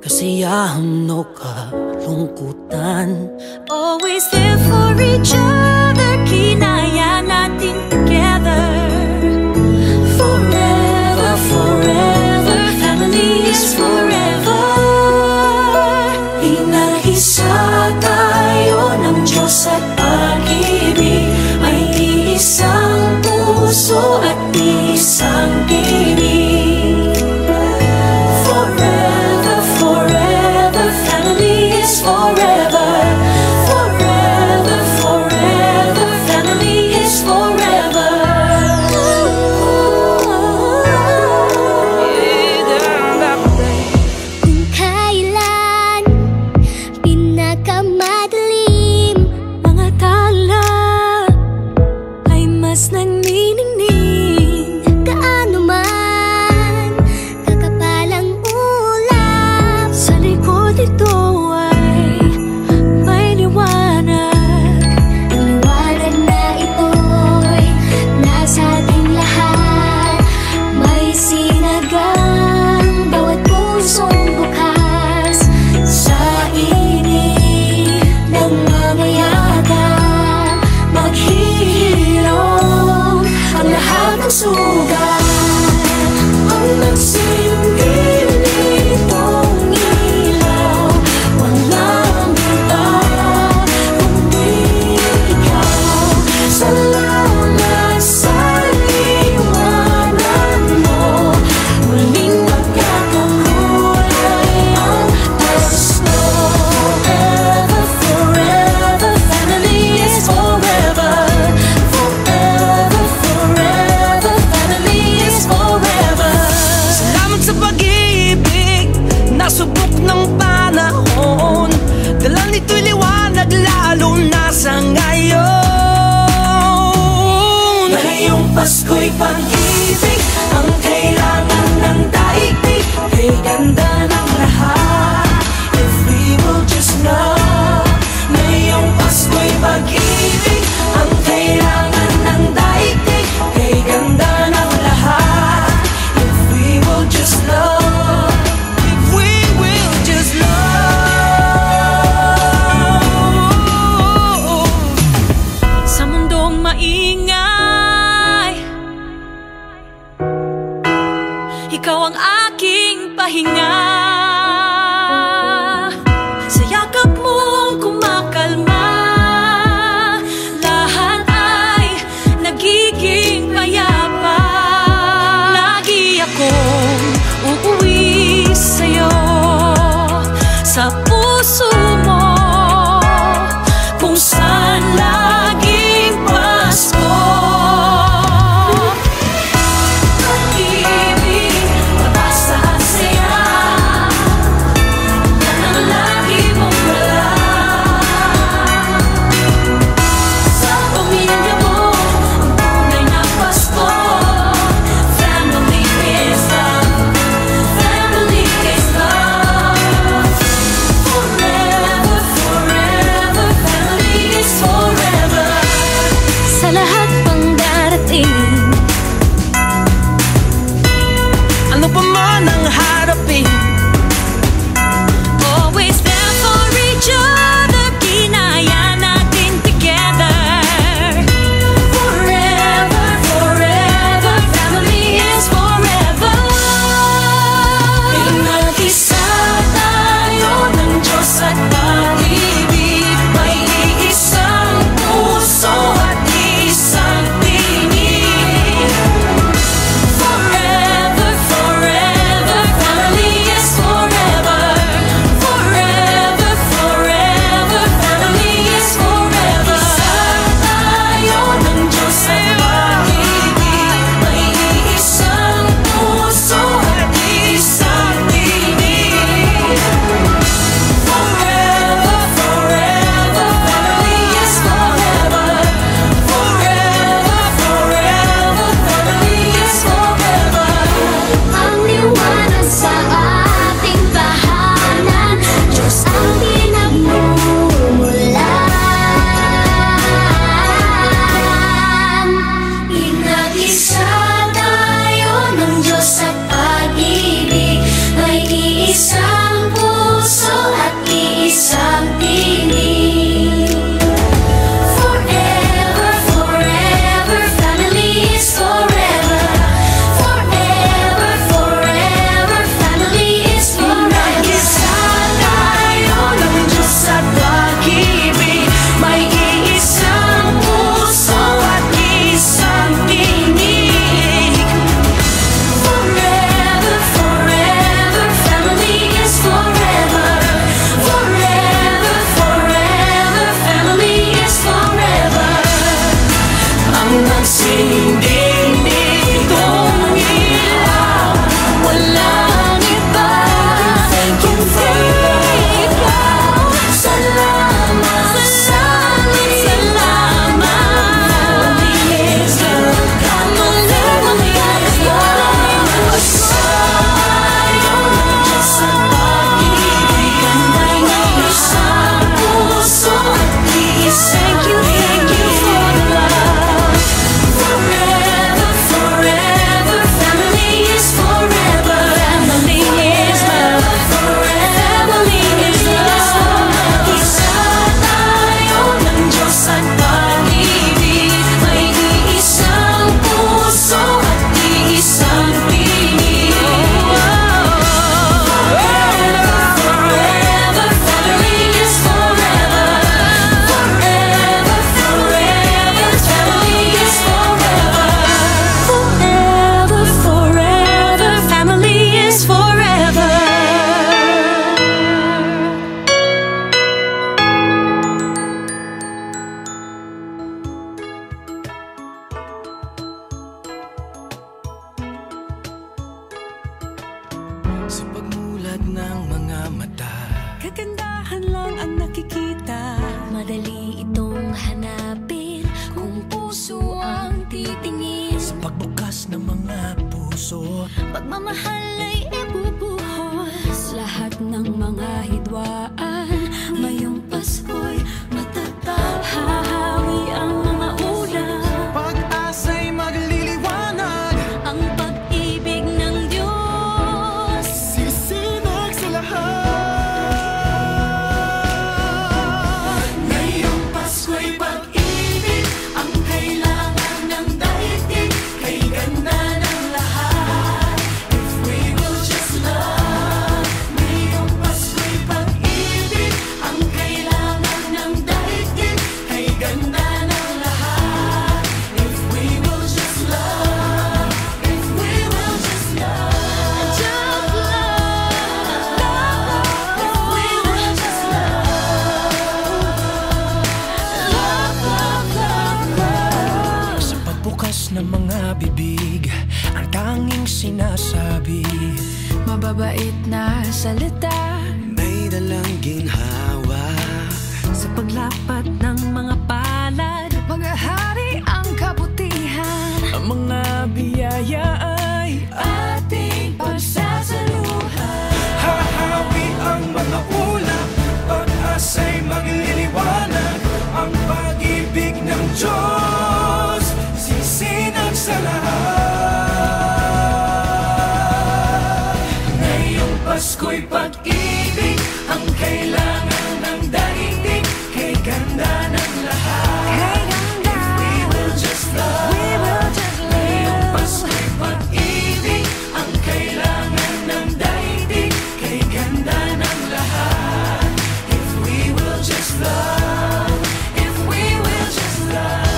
kasiyahan o kalungkutan. Always there for each other, kinaya natin together. Forever, forever, family is forever. Pinag-isa tayo ng Diyos at pag-ibig. May iisang puso at isang tinig. Forever, forever, family is forever. Forever, forever, family is forever. Kung kailan pinakamadilim, mga tala ay mas nagniningning. Gaano man kakapalang ulap, sa likod ito ay may liwanag. Ang liwanag na ito'y nasa ating lahat. May sinagang bawat pusong bukas. Sa init ng mamayagang maghihirong ang lahat ng sugat. Ang nagsilbi nitong ilaw, walang iba kundi ikaw. Salamat sa liwanag mo, muling magkakakulay ang gusto. Forever, forever, family is forever. Forever, forever, family is forever. Salamat sa pag-ibig, nasubok ng panahon. Dala nito'y liwanag lalo na sa ngayon. Ngayong Pasko'y pag-ibig ang kailangan ng daigdig. Kay ganda ng lahat, if we will just know. Ngayong Pasko'y pag-ibig ang kailangan ng daigdig. Kay ganda ng lahat, if we will just know. If we will just love. Sa mundong maingay, ikaw ang aking pahinga. Sa yakap mong kumakalma, lahat ay nagiging payapa. Lagi akong uuwi sa'yo, sa puso mo, kung saan laging Pasko. Pag-ibig, mataas at saya, yan ang lagi mong dala. Sa pamilya mo, ang tunay na Pasko. Family is love, family is love. Forever, forever, family is forever. Sa lahat pang darating, Ano pa man ang harapin, always there for each other, kinaya natin together. Forever, forever, family is forever. Pinag-isa tayo ng Diyos at pag-ibig. May iisang puso at isang tinig. Forever, forever, sa pagmulat ng mga mata. Kagandahan lang ang nakikita, madali itong hanapin kung puso ang titingin. Sa pagbukas ng mga puso, Pagmamahal ay ibubuhos lahat ng mga hidwaan. Ngayong Pasko'y matatag, hahawi ang mga ulap, pag-asa'y magliliwanag, ang pag-ibig ng Diyos. sisinag sa lahat. ngayong Pasko'y pag-ibig ang kailangan ng daigdig. Kay ganda ng lahat, if we will just love. Ngayong Pasko'y pag-ibig ang kailangan ng daigdig. Kay ganda ng lahat, if we will just love. If we will just love. Just love, If we will just love. Sa pagbukas ng mga bibig, ang tanging sinasabi, Mababait na salita, may dalang ginhawa. sa paglapat ng mga palad, maghahari ang kabutihan. Ang mga biyaya ay Ating pagsasaluhan. hahawi ang mga ulap, pag-asa'y magliliwanag, ang pag-ibig ng Diyos sisinag sa lahat. Ngayong Pasko'y pag-ibig ang kailangan ng daigdig. Kay ganda ng lahat, if we will just love. Ngayong Pasko'y pag-ibig ang kailangan ng daigdig. Kay ganda ng lahat, if we will just love. If we will just love.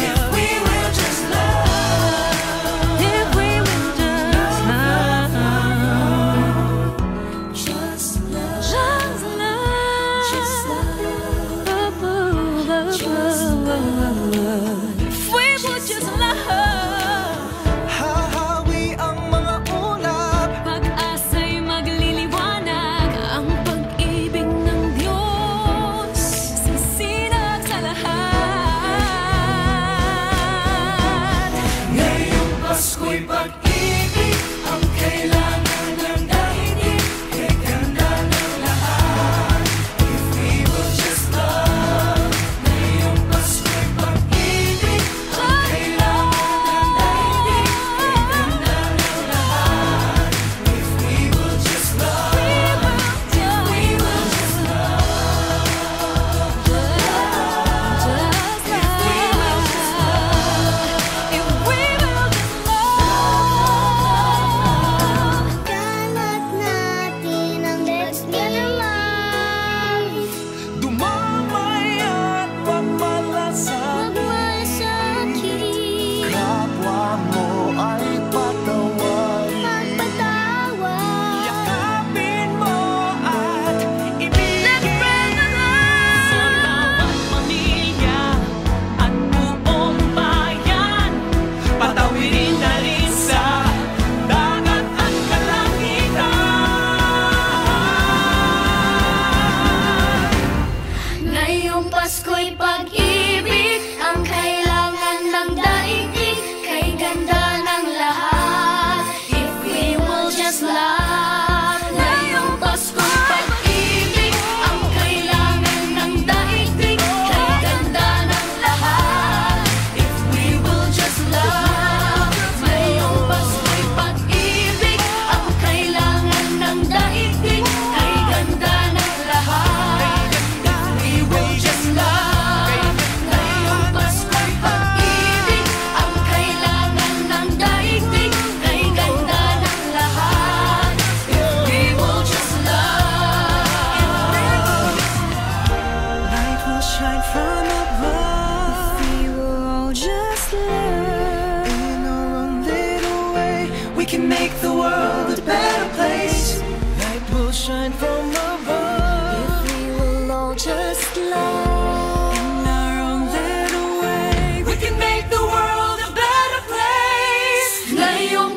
If we will just love. if we will just love, Just love. just love, Just if we will just love. Hahawi ang mga ulap, Pag-asa'y magliliwanag, ang pag-ibig ng Diyos sisinag sa lahat. Ngayong Pasko'y pag-ibig ang kailangan ng daigdig. Kay ganda ng lahat, if we will just love. Ngayong Pasko'y pag-ibig ang kailangan ng daigdig. Kay ganda ng lahat, if we will just love. We will just love. Just We will just love. if we will just love. Kalat natin ang let's get alive. dumamay at pagmalasakit. Magmasakit, Kapwa mo ay patawarin, magpatawad. yakapin mo at ibigin. Sa bawat pamilya at buong bayan, Patawirin na rin sa dagat at kalangitan. Ngayong Pasko'y pag-ibig ang kailangan ng daigdig. Kay ganda ng lahat, if we will just love. Ngayong Pasko'y pag-ibig ang kailangan ng daigdig. Kay ganda ng lahat, if we will just love. Ngayong Pasko'y pag-ibig ang kailangan ng daigdig. Kay ganda ng lahat, we will just love. Ngayong Pasko'y pag-ibig ang kailangan ng daigdig. Kay ganda ng lahat, we will just love. Light will shine from above. We will all just love. In our own little way, we can make the world a better place. Light will shine from above. we will all just love. In our own little way, we can make the world a better place. Ngayong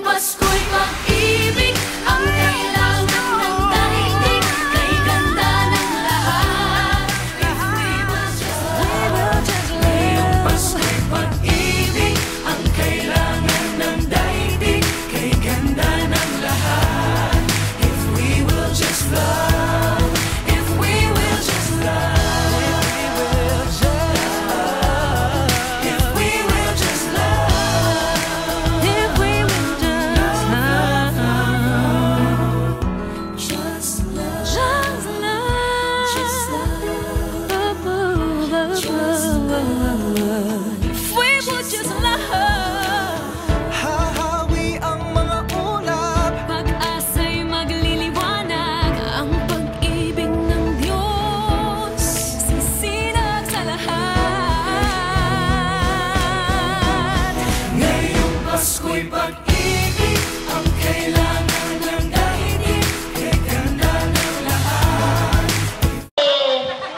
pag-ibig ang kailangan ng daigdig, kay ganda ng lahat.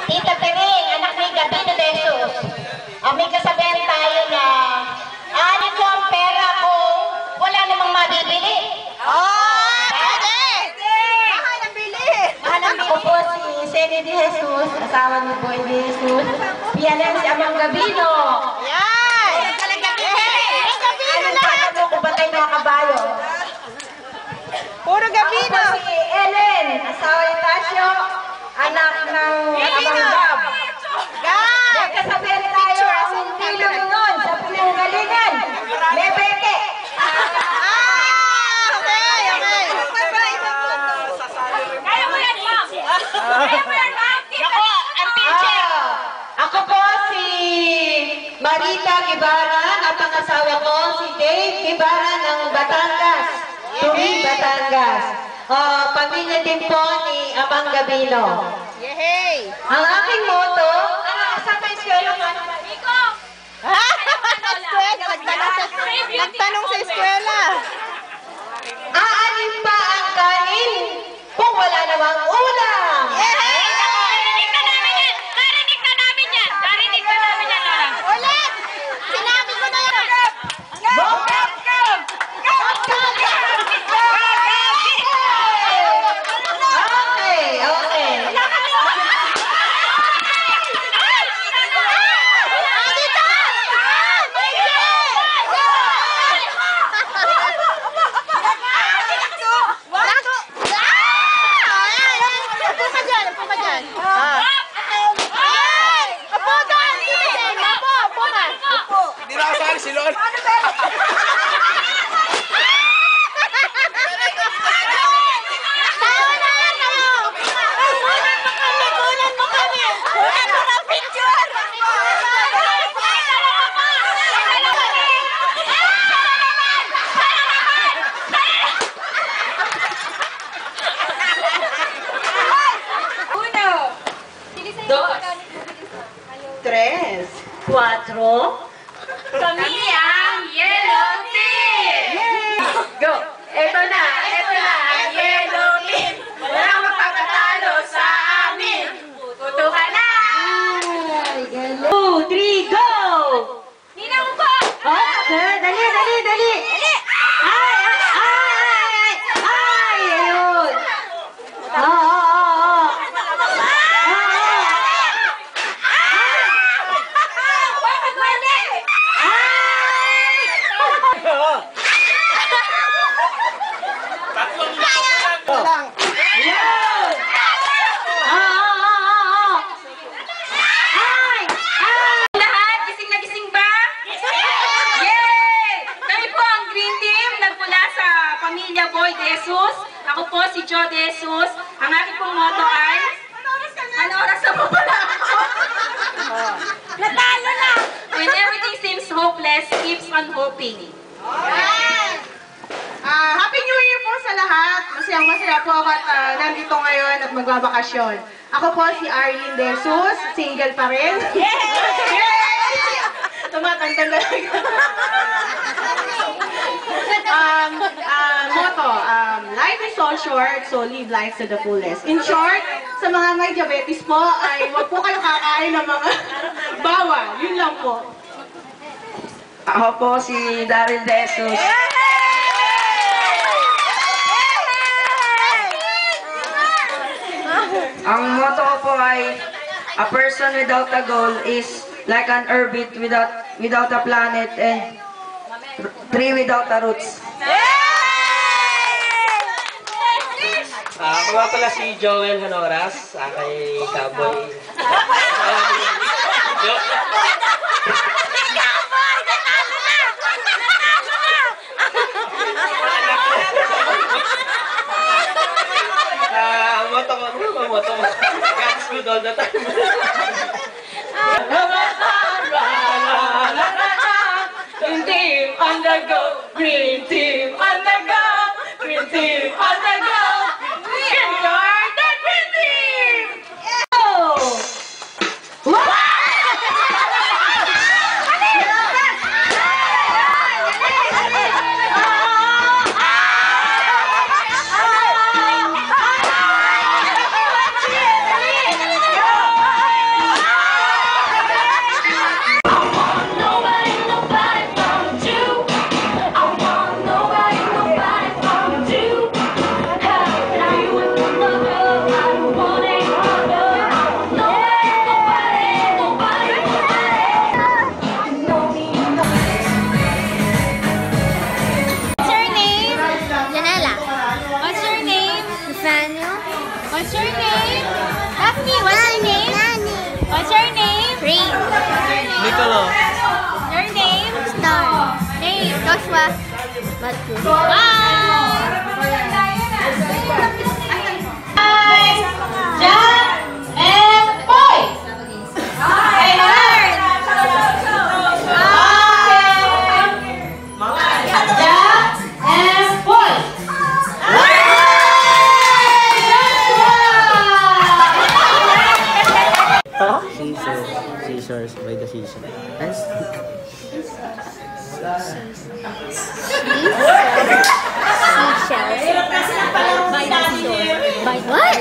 Tita Tering, anak ni Gabino de Jesus. May kasabihan tayo na ano po ang pera kung wala namang mabibili? Mahal ang bili! Ako po si Sene de Jesus, asawa ni Boy de Jesus. Pianan si Amang Gabino. Yan! Ano pa mo kung patay mga kabayo? Puro Gabino! Ako si Ellen, asawa ni Tasio, anak ng Gabino! Gab. Gab! May kasabihan tayo, ang pilong nun sa pinanggalingan. May peke. Okay, okay. Kaya mo yan, ma'am! Kaya mo yan, ma'am! Ako, ang teacher. Ako po si Marita Guevara at ang asawa ko si Dave Guevara ng Batangas. Tuwing Batangas. Pamilya din po ni Amang Gabino. Yehey! Ang aking motto, saan pa yung eskwela ka? Nico! Nagtanong sa eskwela. Aanin pa ang kanin kung wala namang ulam. Narinig na namin yan! Narinig na namin yan! Narinig na namin yan, Lola! Ulit! Sinabi ko na yan! Okay, okay. Hindi na kasali si Lon. Tres. Cuatro. Kami ang Yellow Team! Go! Ito na ang yellow team. Walang magpapatalo sa amin! Puto ka na! 2, 3, go! Ninang ko! Okay, dali! Ay! Ayun! Bakit mali? Lahat, gising na gising ba? Yay! Kami po ang Green Team, nagmula sa pamilya Boy de Jesus. Ako po si Joe de Jesus. Ang aking pong motto ay... Ano oras na po pala ako? Natalo na! When everything seems hopeless, keeps on hoping. Happy New Year po sa lahat. Masaya po ako at nandito ngayon at magbabakasyon. Ako po si Arlene De Jesus, single pa rin. Yay! Tumatanda na lang. Motto, life is so short, so live life to the fullest. In short, sa mga may diabetes po, ay huwag po kayo kakain ng mga bawal. Yun lang po. Ako po si Daryl De Jesus. Ang motto ko po ay, a person without a goal is like an orbit without a planet and tree without a roots. Ako nga pala si Joel Honoras, kay Cowboy. Ang motto ko, God's good all the time. Green Team on the go! Green Team on the go! Green Team on the go! We are the Green Team! What's your name? Daphne, what's your name? What's your name? Rain. Nicolo. Your name? Star. Name? Joshua. Wow! Jack and Boy! Jack and Boy! Seashores by the seashore. By what?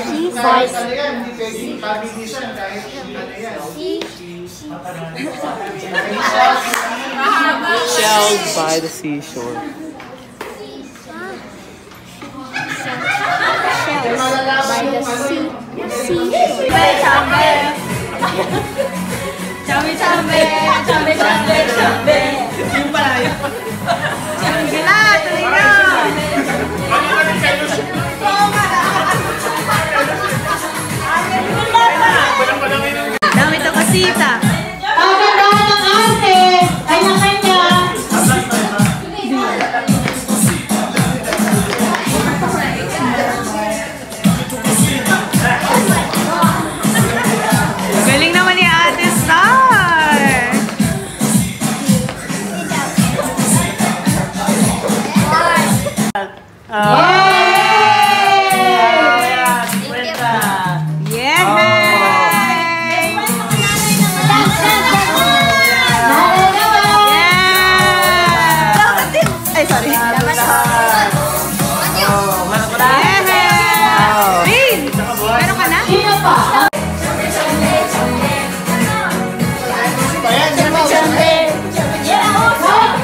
Shells by the seashore. By the sea. Yung pala yun. Dami ito kasita. Pagandahan ng arte, kanya-kanya. Galing naman ni Ate Star. Ay, sorry. Rin! Meron ka na? Sino pa?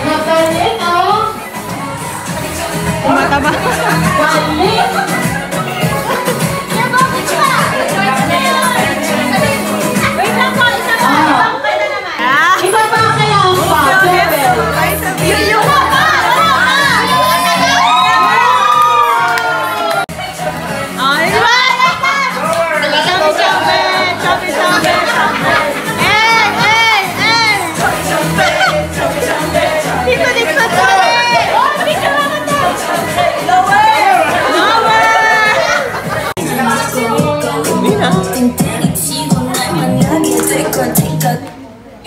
Magaling, oh. Mataba. Galing. Iba pa kailangan pa.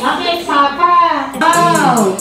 Okay, Papa. Wow.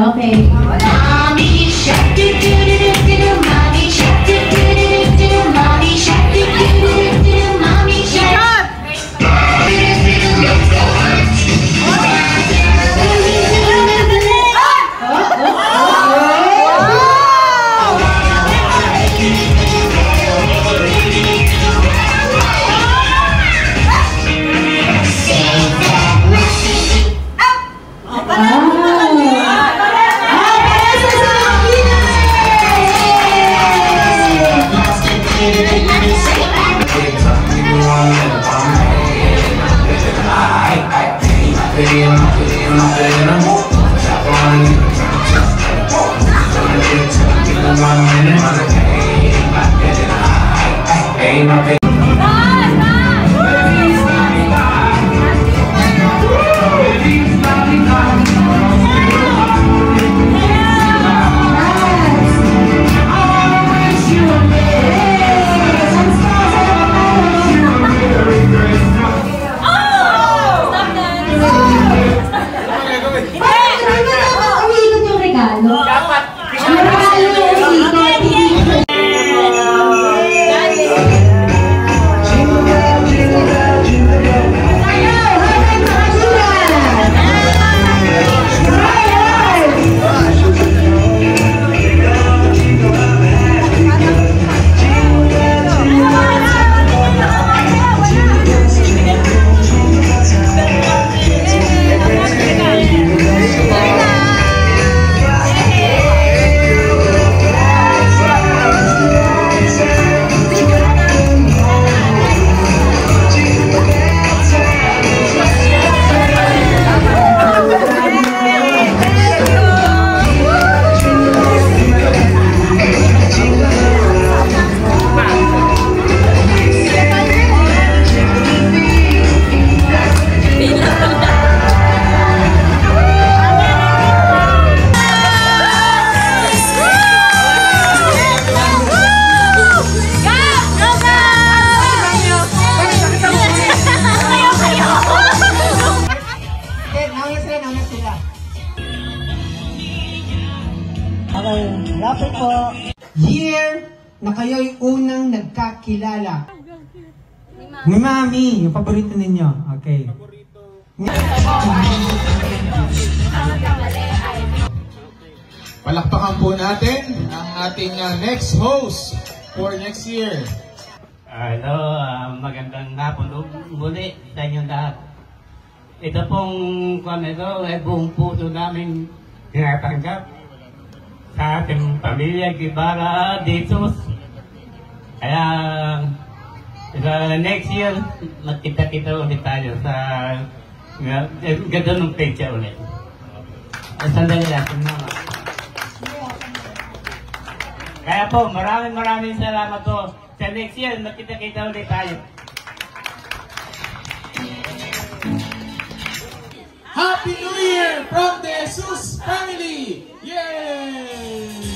Okay. Lapit po. Year na kayo'y unang nagkakilala. Ni Mami, yung paborito ninyo. Okay. Palakpakan po natin ang ating next host for next year. Hello, magandang hapon muli sa inyong lahat. Ito pong kamero ay buong puso namin tinatanggap sa ating pamilya Guevara de Jesus. Kaya next year, magkita-kita ulit tayo sa ganda ng pecha ulit. Sandali natin naman. Kaya po, maraming salamat po. Sa next year, magkita-kita ulit tayo. Happy New Year from the Jesus family! Yay!